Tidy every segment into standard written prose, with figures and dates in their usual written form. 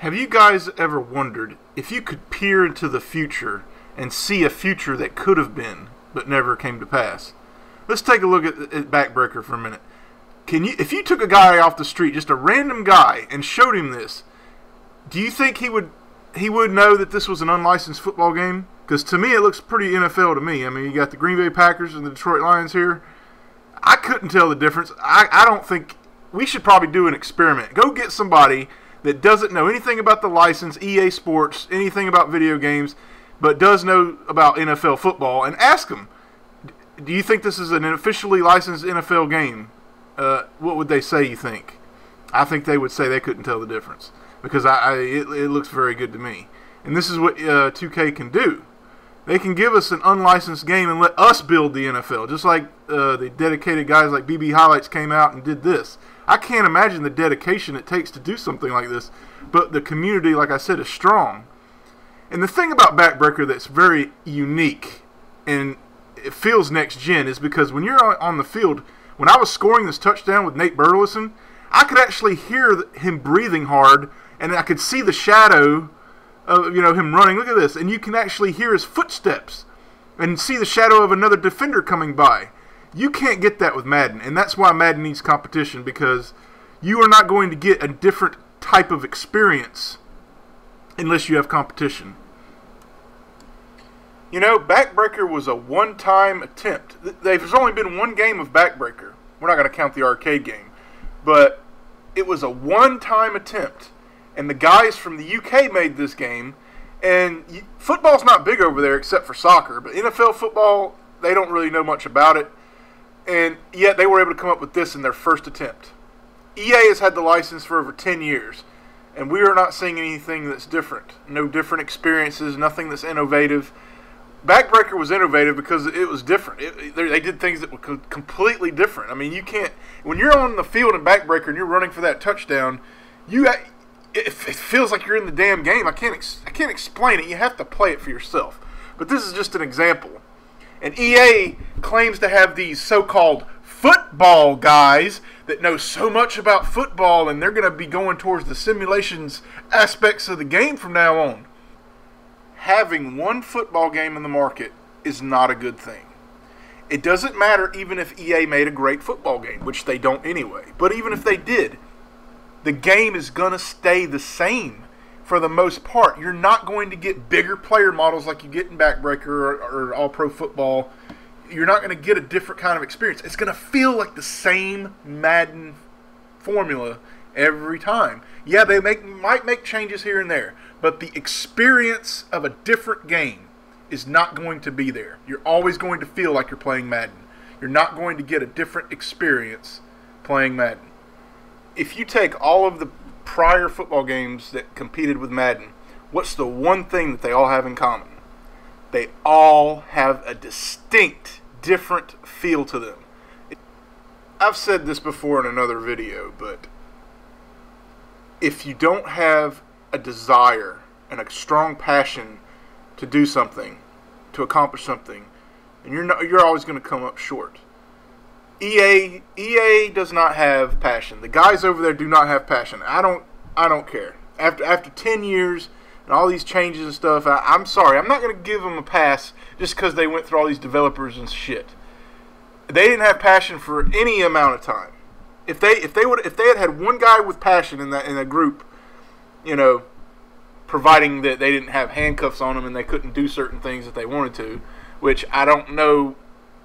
Have you guys ever wondered if you could peer into the future and see a future that could have been but never came to pass? Let's take a look at Backbreaker for a minute. If you took a guy off the street, just a random guy, and showed him this, do you think he would know that this was an unlicensed football game? Because to me, it looks pretty NFL to me. I mean, you got the Green Bay Packers and the Detroit Lions here. I couldn't tell the difference. I don't think we should probably do an experiment. Go get somebody that doesn't know anything about the license, EA Sports, anything about video games, but does know about NFL football, and ask them, do you think this is an officially licensed NFL game? What would they say, you think? I think they would say they couldn't tell the difference, because it looks very good to me. And this is what 2K can do. They can give us an unlicensed game and let us build the NFL, just like the dedicated guys like BB Highlights came out and did this. I can't imagine the dedication it takes to do something like this, but the community, like I said, is strong. And the thing about Backbreaker that's very unique and it feels next gen is because when you're on the field, when I was scoring this touchdown with Nate Burleson, I could actually hear him breathing hard, and I could see the shadow of him running. Look at this, and you can actually hear his footsteps and see the shadow of another defender coming by. You can't get that with Madden, and that's why Madden needs competition, because you are not going to get a different type of experience unless you have competition. Backbreaker was a one-time attempt. There's only been one game of Backbreaker. We're not going to count the arcade game. But it was a one-time attempt. And the guys from the UK made this game. And football's not big over there except for soccer. But NFL football, they don't really know much about it. And yet they were able to come up with this in their first attempt. EA has had the license for over 10 years. And we are not seeing anything that's different. No different experiences, nothing that's innovative. Backbreaker was innovative because it was different. They did things that were completely different. I mean, you can't, when you're on the field in Backbreaker and you're running for that touchdown, it feels like you're in the damn game. I can't explain it. You have to play it for yourself. But this is just an example. And EA claims to have these so-called football guys that know so much about football, and they're going to be going towards the simulations aspects of the game from now on. Having one football game in the market is not a good thing. It doesn't matter even if EA made a great football game, which they don't anyway. But even if they did, the game is going to stay the same for the most part. You're not going to get bigger player models like you get in Backbreaker or All-Pro Football. You're not going to get a different kind of experience. It's going to feel like the same Madden formula every time. Yeah, they might make changes here and there, but the experience of a different game is not going to be there. You're always going to feel like you're playing Madden. You're not going to get a different experience playing Madden. If you take all of the prior football games that competed with Madden, what's the one thing that they all have in common? They all have a distinct, different feel to them. I've said this before in another video, but if you don't have a desire and a strong passion to do something, to accomplish something, and you're always going to come up short. EA does not have passion. The guys over there do not have passion. I don't care. After 10 years and all these changes and stuff, I'm sorry. I'm not going to give them a pass just because they went through all these developers and shit. They didn't have passion for any amount of time. If they had one guy with passion in a group, providing that they didn't have handcuffs on them and they couldn't do certain things that they wanted to, which I don't know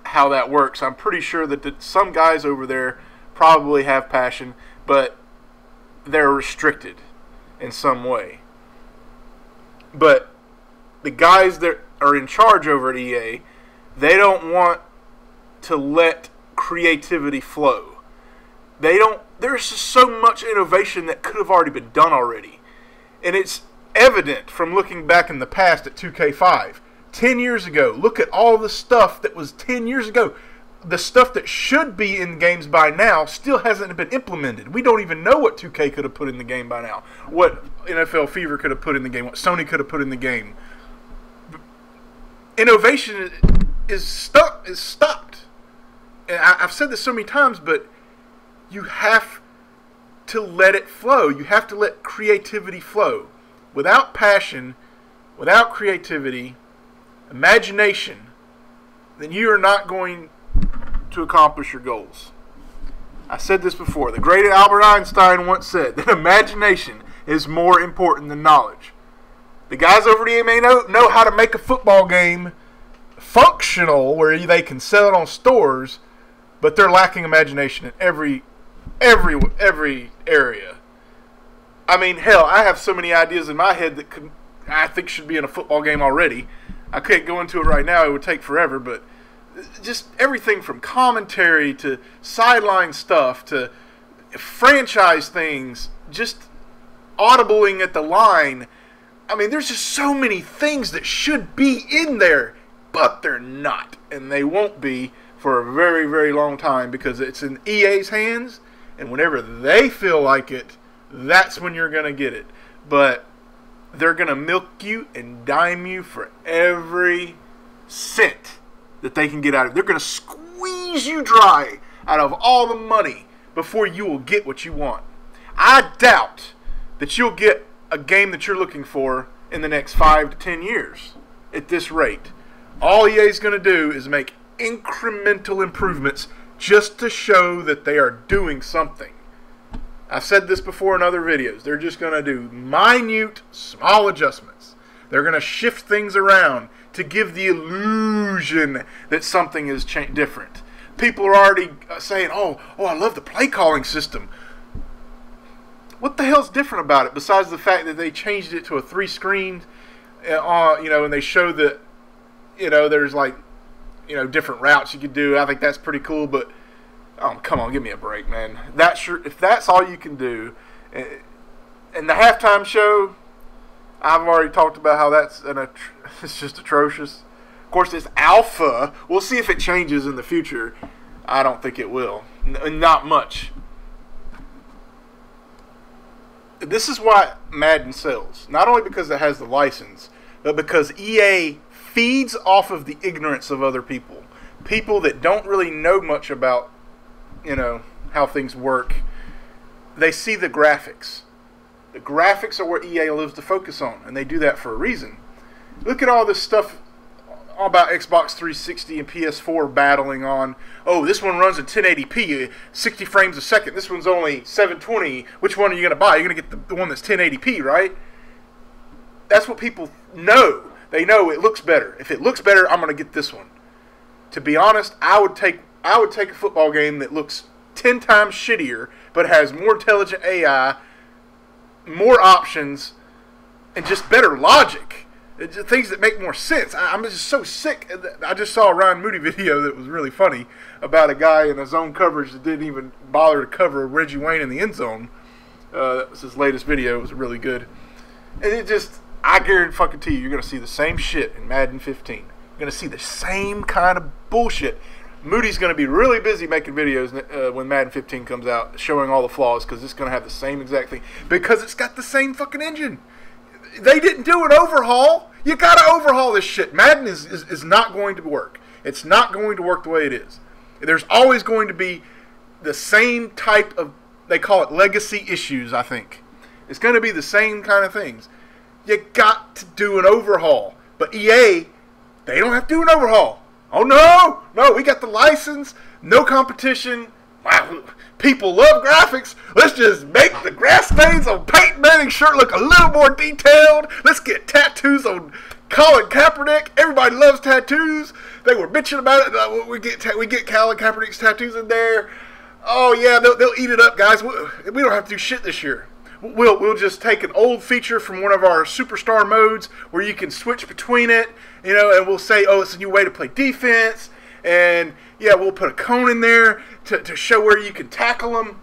how that works. I'm pretty sure that some guys over there probably have passion, but they're restricted in some way. But the guys that are in charge over at EA, they don't want to let creativity flow. There's just so much innovation that could have already been done already. And it's evident from looking back in the past at 2K5. 10 years ago, look at all the stuff that was 10 years ago. The stuff that should be in games by now still hasn't been implemented. We don't even know what 2K could have put in the game by now. What NFL Fever could have put in the game. What Sony could have put in the game. Innovation is stopped. And I've said this so many times, but you have to let it flow. You have to let creativity flow. Without passion, without creativity, imagination, then you are not going to accomplish your goals. I said this before. The great Albert Einstein once said that imagination is more important than knowledge. The guys over at EA may know how to make a football game functional where they can sell it on stores, but they're lacking imagination in every area. I mean, hell, I have so many ideas in my head that I think should be in a football game already. I can't go into it right now. It would take forever, but just everything from commentary to sideline stuff to franchise things, just audibling at the line. I mean, there's just so many things that should be in there, but they're not. And they won't be for a very, very long time because it's in EA's hands. And whenever they feel like it, that's when you're going to get it. But they're going to milk you and dime you for every cent that they can get out of it. They're going to squeeze you dry out of all the money before you will get what you want. I doubt that you'll get a game that you're looking for in the next 5 to 10 years at this rate. All EA's going to do is make incremental improvements just to show that they are doing something. I've said this before in other videos. They're just going to do minute, small adjustments. They're going to shift things around to give the illusion that something is different. People are already saying, oh, I love the play calling system. What the hell's different about it besides the fact that they changed it to a 3-screen, and they show that, there's like, different routes you could do. I think that's pretty cool, but come on, give me a break, man. If that's all you can do, and the halftime show, I've already talked about how it's just atrocious. Of course, it's alpha. We'll see if it changes in the future. I don't think it will. Not much. This is why Madden sells. Not only because it has the license, but because EA feeds off of the ignorance of other people. People that don't really know much about, how things work. They see the graphics. The graphics are what EA lives to focus on, and they do that for a reason. Look at all this stuff all about Xbox 360 and PS4 battling on, this one runs in 1080p, 60 frames a second. This one's only 720. Which one are you going to buy? You're going to get the one that's 1080p, right? That's what people know. They know it looks better. If it looks better, I'm going to get this one. To be honest, I would take a football game that looks 10 times shittier, but has more intelligent AI, more options, and just better logic. Just things that make more sense. I'm just so sick. I just saw a Ryan Moody video that was really funny about a guy in a zone coverage that didn't even bother to cover Reggie Wayne in the end zone. That was his latest video. It was really good. And I guarantee you're going to see the same shit in Madden 15. You're going to see the same kind of bullshit. Moody's going to be really busy making videos when Madden 15 comes out, showing all the flaws, because it's going to have the same exact thing. Because it's got the same fucking engine. They didn't do an overhaul. You got to overhaul this shit. Madden is not going to work. It's not going to work the way it is. There's always going to be the same type of, they call it legacy issues, I think. It's going to be the same kind of things. You got to do an overhaul. But EA, they don't have to do an overhaul. Oh, no, we got the license, no competition. Wow, people love graphics. Let's just make the grass stains on Peyton Manning's shirt look a little more detailed. Let's get tattoos on Colin Kaepernick. Everybody loves tattoos. They were bitching about it. We get Colin Kaepernick's tattoos in there. Oh, yeah, they'll eat it up, guys. We don't have to do shit this year. We'll just take an old feature from one of our superstar modes where you can switch between it, and we'll say, it's a new way to play defense, and yeah, we'll put a cone in there to show where you can tackle them.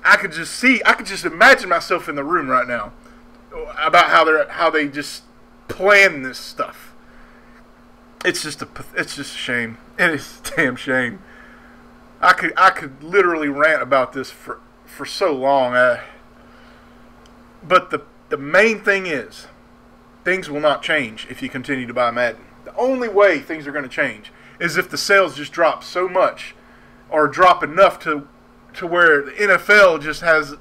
I could just imagine myself in the room right now about how they just plan this stuff. It's just a shame. It is a damn shame. I could literally rant about this for so long. But the main thing is, things will not change if you continue to buy Madden. The only way things are going to change is if the sales just drop so much, or drop enough to where the NFL just has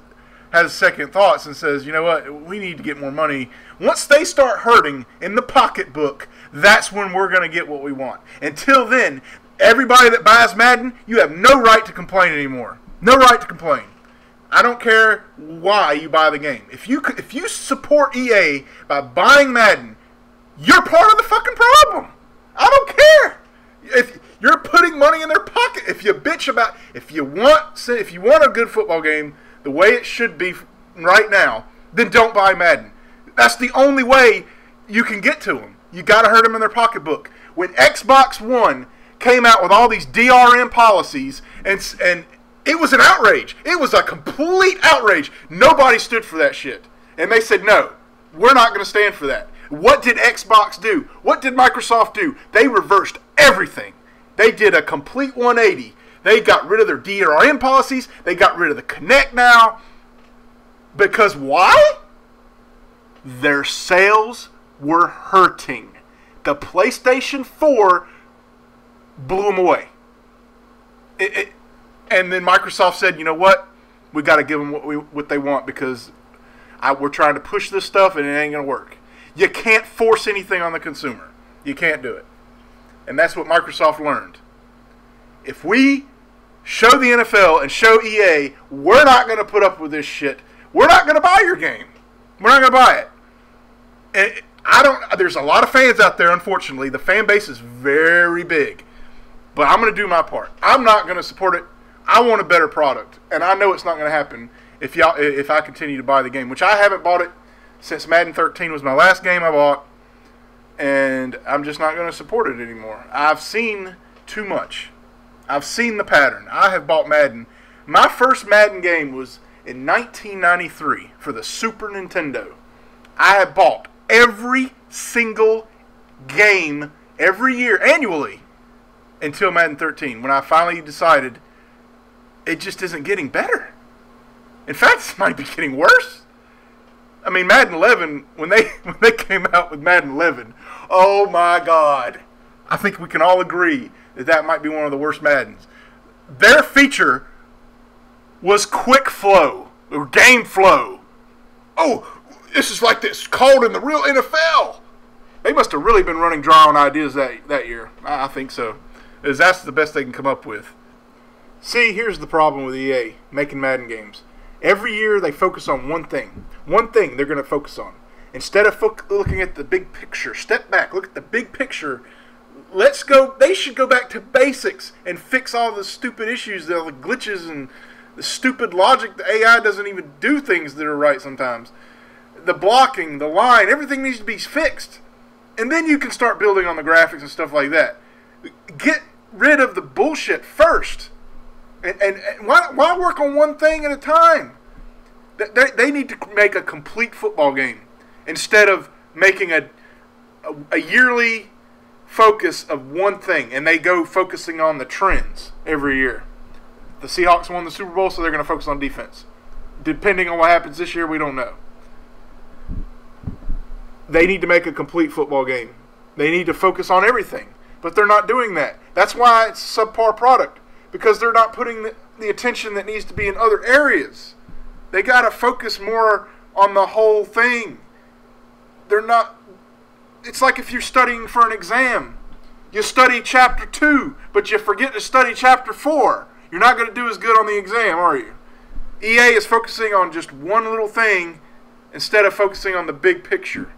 has second thoughts and says, you know what, we need to get more money. Once they start hurting in the pocketbook, that's when we're going to get what we want. Until then, everybody that buys Madden, you have no right to complain anymore. No right to complain. I don't care why you buy the game. If you support EA by buying Madden, you're part of the fucking problem. I don't care. If you're putting money in their pocket, if you want a good football game the way it should be right now, then don't buy Madden. That's the only way you can get to them. You got to hurt them in their pocketbook. When Xbox One came out with all these DRM policies, and it was an outrage. It was a complete outrage. Nobody stood for that shit. And they said, no, we're not going to stand for that. What did Xbox do? What did Microsoft do? They reversed everything. They did a complete 180. They got rid of their DRM policies. They got rid of the Kinect now. Because why? Their sales were hurting. The PlayStation 4 blew them away. And then Microsoft said, you know what? We got to give them what they want because we're trying to push this stuff and it ain't going to work. You can't force anything on the consumer. You can't do it. And that's what Microsoft learned. If we show the NFL and show EA, we're not going to put up with this shit. We're not going to buy your game. We're not going to buy it. And there's a lot of fans out there, unfortunately. The fan base is very big. But I'm going to do my part. I'm not going to support it. I want a better product. And I know it's not going to happen if I continue to buy the game, which I haven't bought it since Madden 13 was my last game I bought. And I'm just not going to support it anymore. I've seen too much. I've seen the pattern. I have bought Madden. My first Madden game was in 1993 for the Super Nintendo. I have bought every single game every year, annually, until Madden 13, when I finally decided it just isn't getting better. In fact, it might be getting worse. I mean, Madden 11, when they came out with Madden 11, oh my God. I think we can all agree that might be one of the worst Maddens. Their feature was quick flow, or game flow. Oh, this is like this called in the real NFL. They must have really been running dry on ideas that year. I think so. That's the best they can come up with. See, here's the problem with EA making Madden games. Every year they focus on one thing. One thing they're going to focus on. Instead of looking at the big picture, step back, look at the big picture. They should go back to basics and fix all the stupid issues, all the glitches and the stupid logic. The AI doesn't even do things that are right sometimes. The blocking, the line, everything needs to be fixed. And then you can start building on the graphics and stuff like that. Get rid of the bullshit first. And why work on one thing at a time? They need to make a complete football game instead of making a yearly focus of one thing, and they go focusing on the trends every year. The Seahawks won the Super Bowl, so they're going to focus on defense. Depending on what happens this year, we don't know. They need to make a complete football game. They need to focus on everything, but they're not doing that. That's why it's a subpar product, because they're not putting the attention that needs to be in other areas. They got to focus more on the whole thing. They're not. It's like if you're studying for an exam. You study chapter 2, but you forget to study chapter 4. You're not going to do as good on the exam, are you? EA is focusing on just one little thing instead of focusing on the big picture.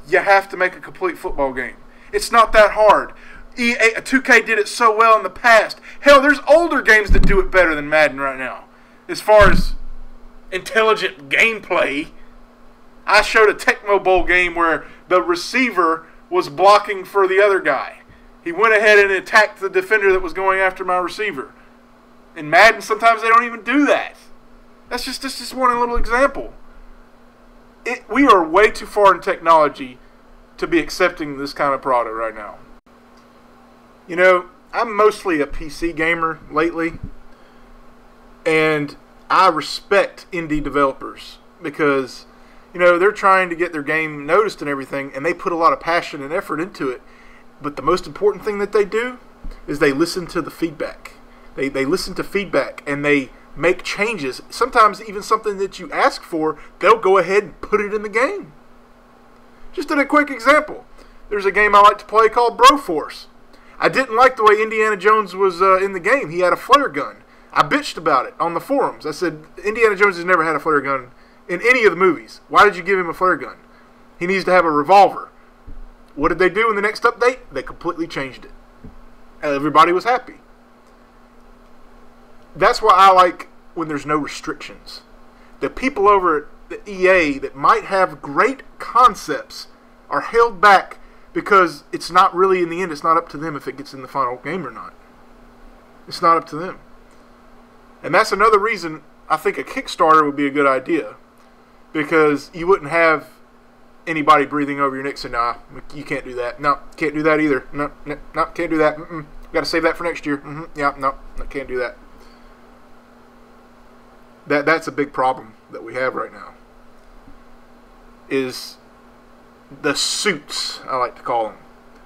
You have to make a complete football game. It's not that hard. 2K did it so well in the past. Hell, there's older games that do it better than Madden right now. As far as intelligent gameplay, I showed a Tecmo Bowl game where the receiver was blocking for the other guy. He went ahead and attacked the defender that was going after my receiver. In Madden, sometimes they don't even do that. That's just one little example. We are way too far in technology to be accepting this kind of product right now. You know, I'm mostly a PC gamer lately, and I respect indie developers because, you know, they're trying to get their game noticed and everything, and they put a lot of passion and effort into it. But the most important thing that they do is they listen to the feedback. They listen to feedback, and they make changes. Sometimes even something that you ask for, they'll go ahead and put it in the game. Just in a quick example, there's a game I like to play called Broforce. I didn't like the way Indiana Jones was in the game. He had a flare gun. I bitched about it on the forums. I said, Indiana Jones has never had a flare gun in any of the movies. Why did you give him a flare gun? He needs to have a revolver. What did they do in the next update? They completely changed it. Everybody was happy. That's why I like when there's no restrictions. The people over at the EA that might have great concepts are held back because it's not really, in the end, it's not up to them if it gets in the final game or not. It's not up to them. And that's another reason I think a Kickstarter would be a good idea. Because you wouldn't have anybody breathing over your neck saying, nah, you can't do that. No, can't do that either. No, can't do that. Got to save that for next year. Yeah, no, can't do that. That's a big problem that we have right now. Is the suits, I like to call them.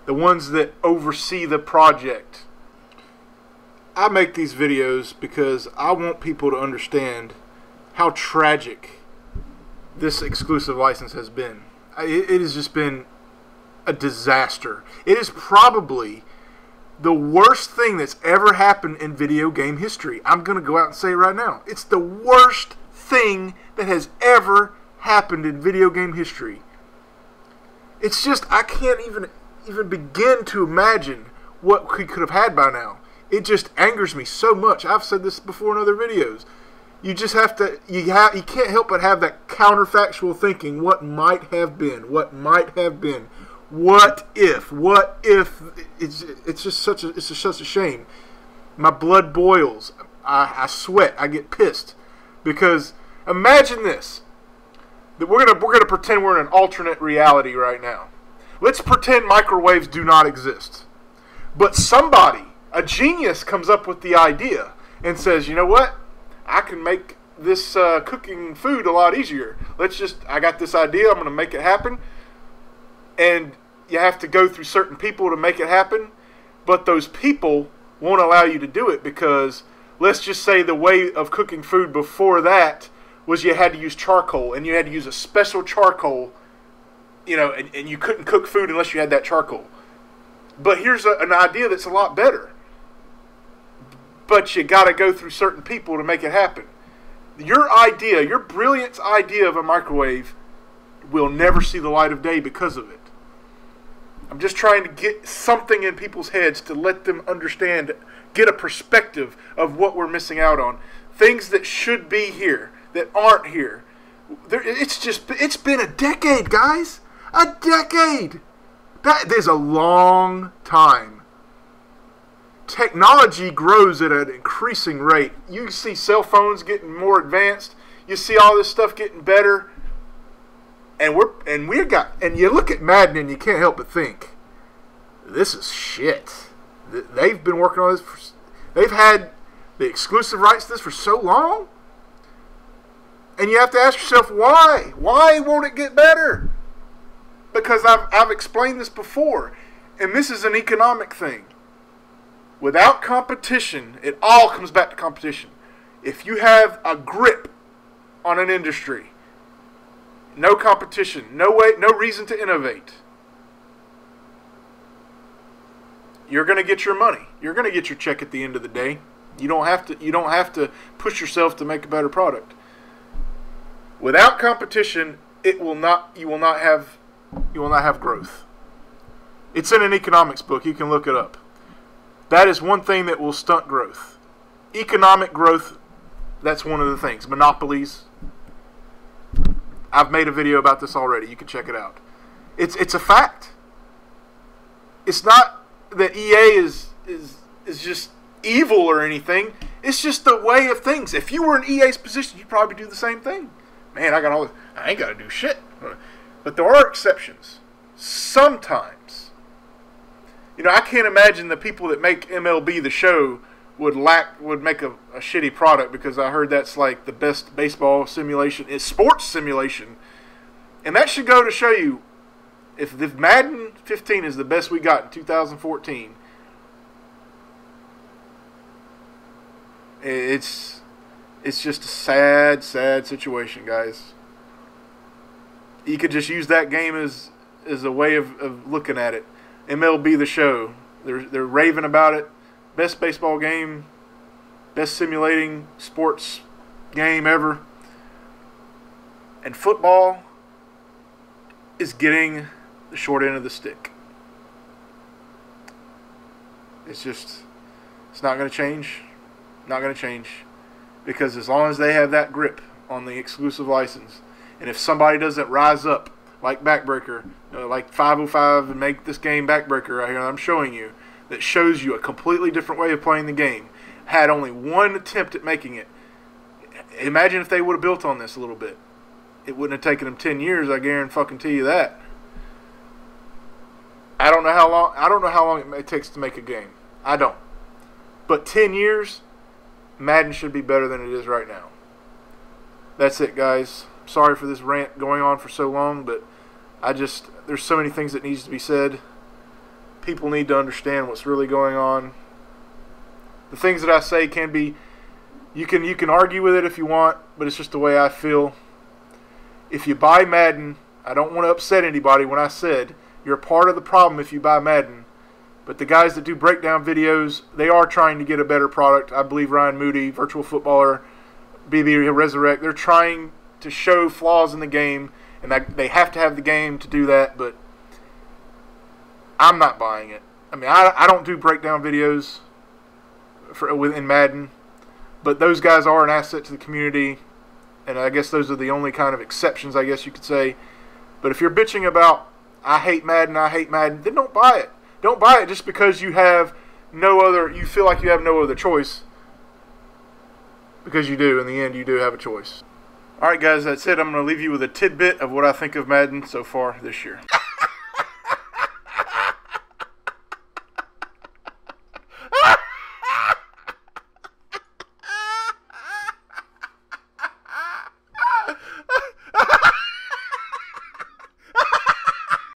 The ones that oversee the project. I make these videos because I want people to understand how tragic this exclusive license has been. It has just been a disaster. It is probably the worst thing that's ever happened in video game history. I'm going to go out and say it right now. It's the worst thing that has ever happened in video game history. It's just, I can't even begin to imagine what we could have had by now. It just angers me so much. I've said this before in other videos. You just have to, you can't help but have that counterfactual thinking. What might have been? What might have been? What if? What if? It's just such a shame. My blood boils. I sweat. I get pissed because imagine this: that we're gonna pretend we're in an alternate reality right now. Let's pretend microwaves do not exist, but somebody, a genius, comes up with the idea and says, you know what? I can make this cooking food a lot easier. I got this idea, I'm going to make it happen. And you have to go through certain people to make it happen. But those people won't allow you to do it because, let's just say the way of cooking food before that was you had to use charcoal. And you had to use a special charcoal, and you couldn't cook food unless you had that charcoal. But here's an idea that's a lot better. But you got to go through certain people to make it happen. Your idea, your brilliant idea of a microwave will never see the light of day because of it. I'm just trying to get something in people's heads to let them understand, get a perspective of what we're missing out on. Things that should be here, that aren't here. It's been a decade, guys. A decade. That is a long time. Technology grows at an increasing rate. You see cell phones getting more advanced. You see all this stuff getting better. And you look at Madden and you can't help but think, this is shit. They've been working on this. They've had the exclusive rights to this for so long. And you have to ask yourself, why? Why won't it get better? Because I've explained this before. And this is an economic thing. Without competition, it all comes back to competition. If you have a grip on an industry, no competition, no reason to innovate, you're going to get your money. You're going to get your check at the end of the day. You don't have to push yourself to make a better product. Without competition, you will not have growth. It's in an economics book. You can look it up. That is one thing that will stunt growth. Economic growth, that's one of the things. Monopolies. I've made a video about this already. You can check it out. It's a fact. It's not that EA is just evil or anything. It's just the way of things. If you were in EA's position, you'd probably do the same thing. Man, I ain't got to do shit. But there are exceptions. Sometimes. I can't imagine the people that make MLB The Show would make a shitty product, because I heard that's like the best baseball simulation. It's sports simulation. And that should go to show you, if Madden 15 is the best we got in 2014, It's just a sad, sad situation, guys. You could just use that game as a way of looking at it. MLB The Show. They're raving about it. Best baseball game. Best simulating sports game ever. And football is getting the short end of the stick. It's not going to change. Not going to change. Because as long as they have that grip on the exclusive license, and if somebody doesn't rise up like Backbreaker, like 505, and make this game Backbreaker right here, I'm showing you, that shows you a completely different way of playing the game, had only one attempt at making it. Imagine if they would have built on this a little bit. It wouldn't have taken them 10 years, I guarantee you that. I don't know how long it takes to make a game. I don't. But 10 years, Madden should be better than it is right now. That's it, guys. Sorry for this rant going on for so long, but there's so many things that needs to be said. People need to understand what's really going on. The things that I say can be, you can argue with it if you want, but it's just the way I feel. If you buy Madden, I don't want to upset anybody when I said you're a part of the problem if you buy Madden. But the guys that do breakdown videos, they are trying to get a better product. I believe Ryan Moody, Virtual Footballer, BB Resurrect, they're trying to show flaws in the game, and they have to have the game to do that, but I'm not buying it. I mean, I don't do breakdown videos within Madden, but those guys are an asset to the community, and I guess those are the only kind of exceptions, I guess you could say. But if you're bitching about, I hate Madden, then don't buy it. Don't buy it just because you feel like you have no other choice. Because you do. In the end, you do have a choice. Alright, guys, that's it. I'm going to leave you with a tidbit of what I think of Madden so far this year.